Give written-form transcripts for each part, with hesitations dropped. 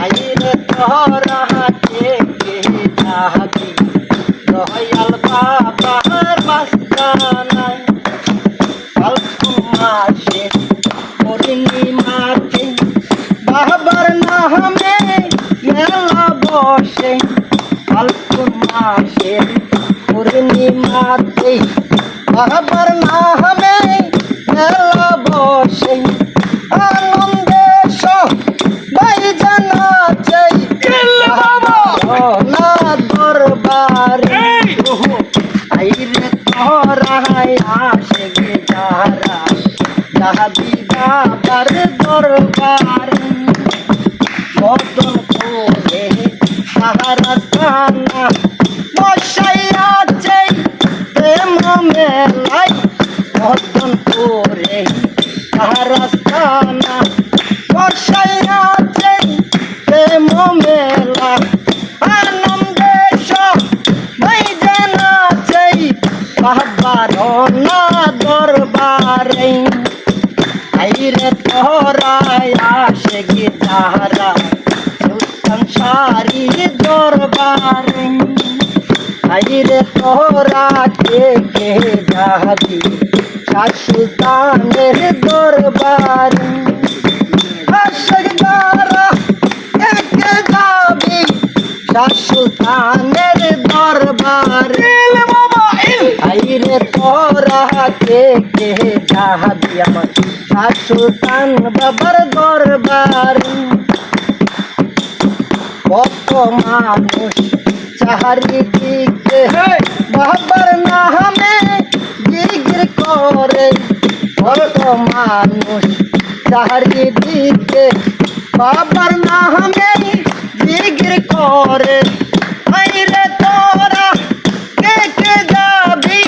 আইরে তোরা কে কে যাবি দয়াল বাবার মাস্তানায় ফাল্গুন মাসে পূর্ণিমাতে বাবার নামে মেলা বসে ফাল্গুন মাসে পূর্ণিমাতে বাবার নামে মেলা বসে আনন্দে সবাই জানাচ্ছে না দরবারে আইরে তোরাই আসে গে যারা যাবি বাবার দরবারে মদন করে সাহারা কানা মশাই আছে প্রেম মেলাই মদন করে সাহারা কানা মশাই আছে প্রেম মেলা আনন্দে সবাই জানাচ্ছে বাবার না দরবারে আইরে তোরাই আসে গে যারা সংসারী দরবারে আইরে তোরা কে কে যাবি শাহ সুলতানের দরবারে আশক দ্বারা কে কে যাবি শাহ সুলতানের দরবারে আইরে তোরা কে কে যাবি আমার শাহ সুলতান বাবার দরবারে কত মানুষ চারিদিকে বাবার নামে জিগির করে কত মানুষ চারিদিকে বাবার নামে জিগির করে আইরে তোরা কে কে যাবি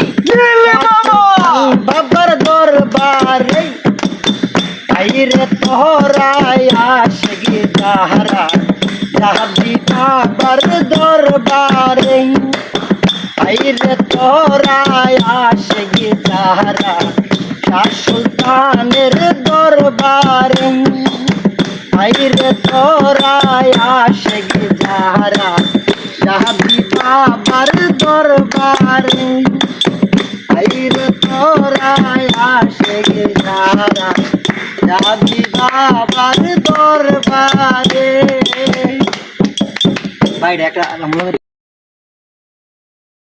বাবার দরবারে আইরে তোরাই আসে গে যারা যাবি বাবার দরবারে আইরে তোরাই আসে গে যারা শাহ সুলতানের দরবারে আইরে তোরাই আসে গে যারা যাবি বাবার দরবারে আইরে তোরাই আসে গে যারা যাবি বাবার দরবারে বাইরে একটা